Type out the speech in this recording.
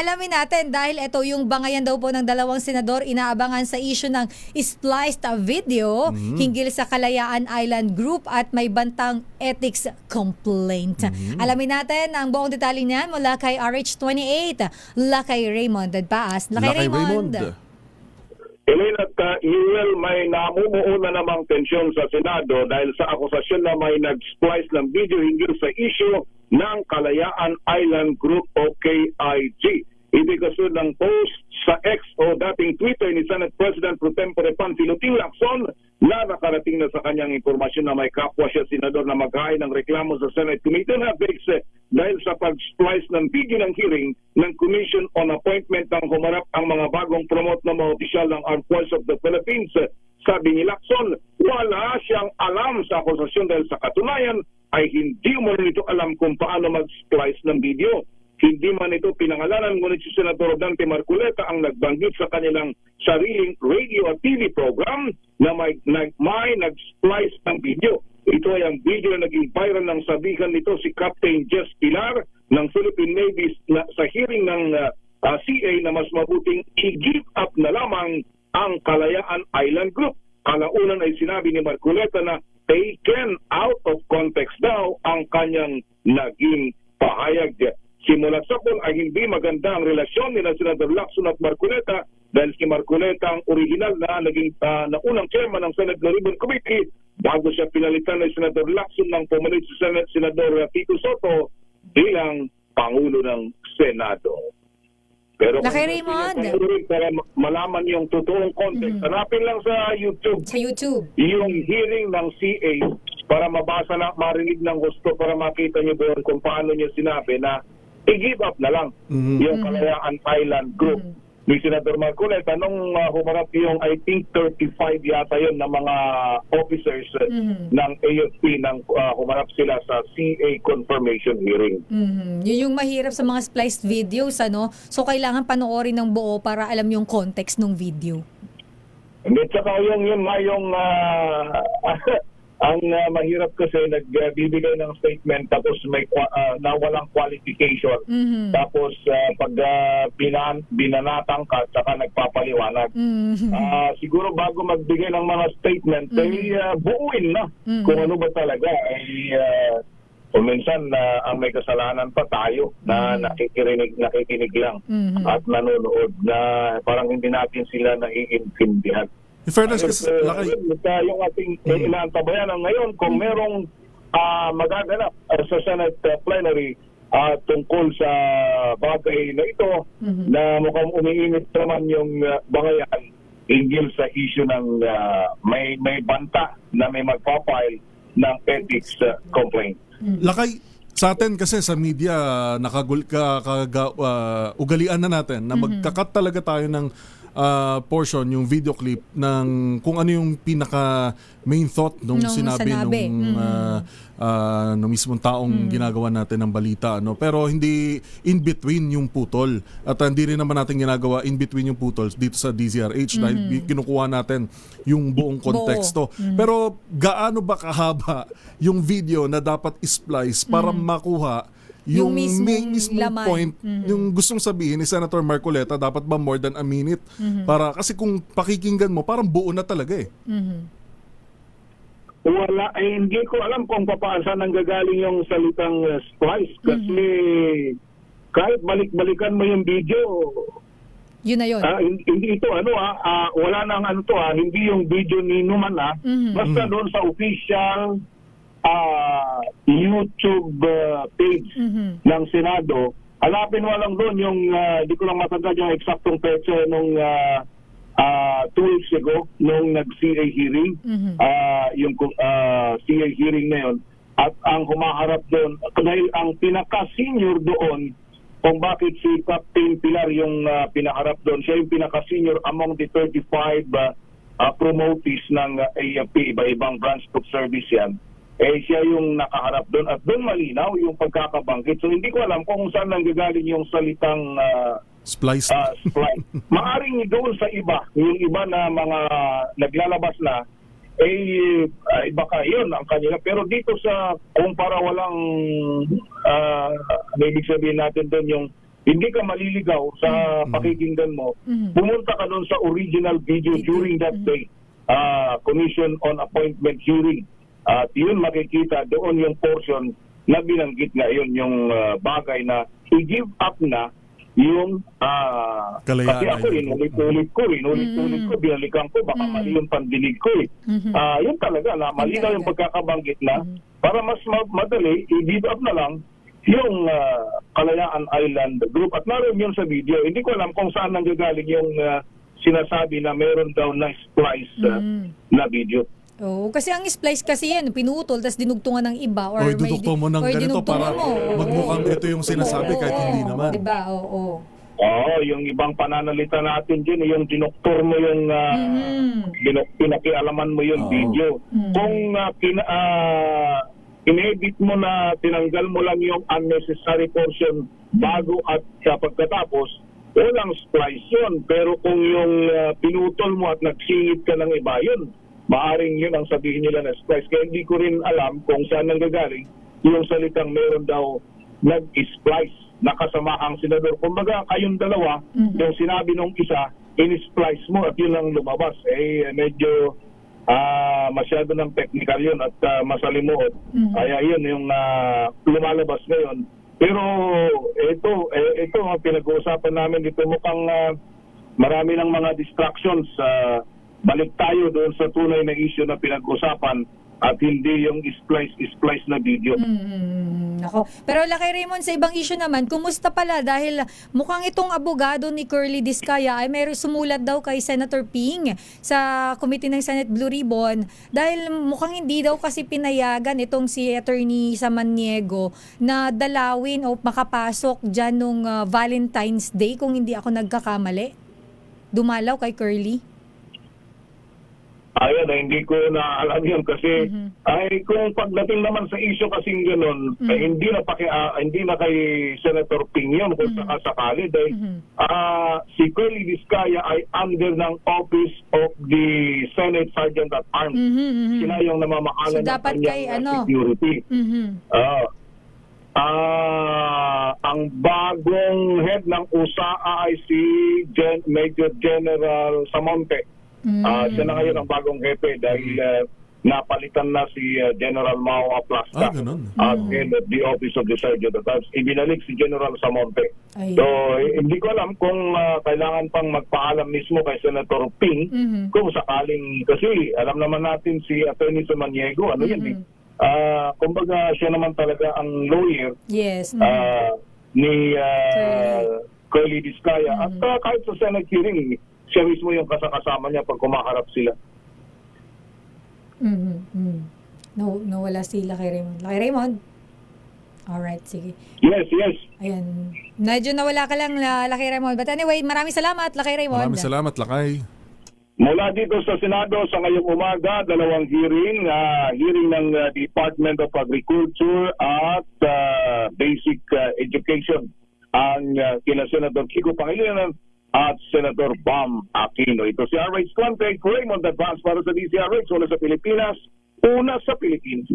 alamin natin dahil ito yung bangayan daw po ng dalawang senador inaabangan sa issue ng spliced video hinggil sa Kalayaan Island Group at may bantang ethics complaint. Alamin natin ang buong detalye niyan mula kay RH28, Lakay Raymond Dadpaas. Lakay Raymond. Elaine at Yuel, may namumuo na namang tensyon sa Senado dahil sa akusasyon na may nag-splice ng video hinggil sa issue ng Kalayaan Island Group o KIG. Ibig kasunod ng post sa X o dating Twitter ni Senate President Pro Tempore Panfilo T. Lacson na nakarating na sa kanyang impormasyon na may kapwa siya senador na maghain ng reklamo sa Senate Committee on Ethics dahil sa pag-splice ng video ng hearing ng Commission on Appointment ng humarap ang mga bagong promote na mga opisyal ng Armed Forces of the Philippines. Sabi ni Lacson, wala siyang alam sa akusasyon dahil sa katunayan ay hindi mo nito alam kung paano mag-splice ng video. Hindi man ito pinangalanan, ngunit si Senador Dante Marcoleta ang nagbanggit sa kanilang sariling radio at TV program na may nag-splice ng video. Ito ay ang video na naging viral ng sabihan nito si Captain Jess Pilar ng Philippine Navy sa hearing ng CA na mas mabuting i-give up na lamang ang Kalayaan Island Group. Kalaunan ay sinabi ni Marcoleta na taken out of context daw ang kanyang naging pahayag. Simula sa pool ay hindi maganda ang relasyon nila Senador Lacson at Marcoleta dahil si Marcoleta ang original na naging naunang chairman ng Senate Ribbon Committee bago siya pinalitan ng Senador Lacson ng pumalit sa Senate Senador Tito Soto bilang Pangulo ng Senado. Pero Lakay Raymond, para malaman yung totoong context, hanapin lang sa YouTube. Sa YouTube. Yung hearing ng CA para mabasa na, marinig ng gusto para makita niyo doon kung paano niya sinabi na i-give up na lang yung Kalayaan Island Group ni Senador Marcoleta nung humarap yung I think 35 yata yun na mga officers ng AFP nang humarap sila sa CA confirmation hearing. Yun yung mahirap sa mga spliced videos, ano? So kailangan panoorin ng buo para alam yung context ng video. And at saka yung ang mahirap kasi nagbibigay ng statement tapos may na walang qualification. Tapos pag binanatang ka saka nagpapaliwanag. Siguro bago magbigay ng mga statement ay buuin na kung ano ba talaga ay kung minsan ang may kasalanan pa tayo na nakikinig lang at nanonood na parang hindi natin sila naiintindihan. In fairness, kasi yung ating inaantabayan ngayon kung merong magaganap sa Senate plenary tungkol sa bagay na ito na mukhang umiinit naman yung bangayan hinggil sa issue ng may banta na may magpapile ng ethics complaint. Lakay, sa atin kasi sa media ugalian na natin na magkakat talaga tayo ng portion, yung video clip ng kung ano yung pinaka main thought nung sinabi nung mismong taong ginagawa natin ng balita, no? Pero hindi in between yung putol at hindi rin naman natin ginagawa in between yung putols dito sa DZRH dahil kinukuha natin yung buong konteksto. Pero gaano ba kahaba yung video na dapat splice para makuha yung mismong point, yung gustong sabihin ni Senator Marcoleta, dapat ba more than a minute? Para, kasi kung pakikinggan mo, parang buo na talaga eh. Wala, hindi ko alam kung saan nanggagaling yung salitang splice kasi kahit balik-balikan mo yung video, yun na yun. Hindi ito, wala nang hindi yung video ni Numan basta doon sa official YouTube page ng Senado. Hanapin mo lang doon yung, di ko lang matanda yung eksaktong petsa nung 2 weeks ago, nung nag-CA hearing, yung CA hearing na yun. At ang humaharap doon, dahil ang pinaka-senior doon, kung bakit si Captain Pilar yung pinaharap doon, siya yung pinaka-senior among the 35 promotees ng AFP, iba-ibang branch of service yan. Siya yung nakaharap doon at doon malinaw yung pagkakabanggit. So hindi ko alam kung saan nanggagaling yung salitang splice. Maaring doon sa iba, yung iba na mga naglalabas na, baka yun ang kanila. Pero dito sa, kung para walang, ibig sabihin natin doon yung hindi ka maliligaw sa pakikinggan mo, pumunta ka doon sa original video during that day, Commission on Appointment hearing. At yun makikita doon yung portion na binanggit ngayon, yung bagay na i-give up na yung Kalayaan kasi ako inulit-ulit ko, binalikan ko, baka mali yung pandinig ko eh. Yun talaga na malinaw yung pagkakabanggit na para mas madali, i-give up na lang yung Kalayaan Island Group. At naroon yun sa video. Hindi ko alam kung saan nanggagaling yung sinasabi na meron daw na splice na video. Oo, kasi ang splice kasi yan, pinutol, tapos dinugtungan ng iba. O idudukto mo ng ganito para magmukhang ito yung sinasabi kahit hindi naman. Diba? Oo. Oo, yung ibang pananalita natin dyan, yung dinoktor mo yung pinakialaman mo yung video. Kung in-edit mo na tinanggal mo lang yung unnecessary portion bago at pagkatapos, walang splice yun. Pero kung yung pinutol mo at nagsingit ka ng iba, yun, maaring yun ang sabihin nila na splice. Kaya hindi ko rin alam kung saan nanggagaling yung salitang meron daw nag-splice na kasamahang senador. Kumbaga, kayong dalawa, yung sinabi nung isa, in-splice mo at yun ang lumabas. Medyo masyado ng technical yun at masalimuot. Kaya yun yung lumalabas ngayon. Pero ito ang pinag-uusapan namin dito, mukhang marami ng mga distractions. Balik tayo doon sa tunay na issue na pinag-usapan at hindi yung splice na video. Nako. Pero Lakay Raymond, sa ibang issue naman, kumusta pala? Dahil mukhang itong abogado ni Curly Discaya ay meron sumulat daw kay Senator Ping sa Committee ng Senate Blue Ribbon dahil mukhang hindi daw kasi pinayagan itong si Attorney Samaniego na dalawin o makapasok dyan nung Valentine's Day kung hindi ako nagkakamali. Dumalaw kay Curly. Ayun, hindi ko na alam yun kasi ay kung pagdating naman sa issue kasing gano'n, hindi na kay Senator Ping yun kung sakasakali dahil si Curly Discaya ay under ng Office of the Senate Sergeant at Arms. Sila yung namamahala So, ng dapat kanyang kay security. Ang bagong head ng USAA ay si Major General Samonte. Siya na ngayon ang bagong hepe dahil napalitan na si General Mao Aplasta at head of the Office of the Sergeant at Arms. Ibinalik si General Samonte. So, hindi ko alam kung kailangan pang magpaalam mismo kay Senator Ping kung sakaling, kasi alam naman natin si Attorney Samaniego, kumbaga siya naman talaga ang lawyer ni Curly Discaya. At kahit sa Senate hearing, siya mismo yung kasama niya pag kumaharap sila. No, wala si Lakay Raymond. Lakay Raymond? Alright, sige. Yes. Ayan. Medyo nawala ka lang, Lakay Raymond. But anyway, maraming salamat, Lakay Raymond. Maraming salamat, Lakay. Mula dito sa Senado sa ngayong umaga, dalawang hearing ng Department of Agriculture at Basic Education ang kina Senator Kiko Pangilinan at Senator Bam Aquino. Ito si RH Contact, Raymond Advance para sa DZRH, una sa Pilipinas, una sa Pilipinas.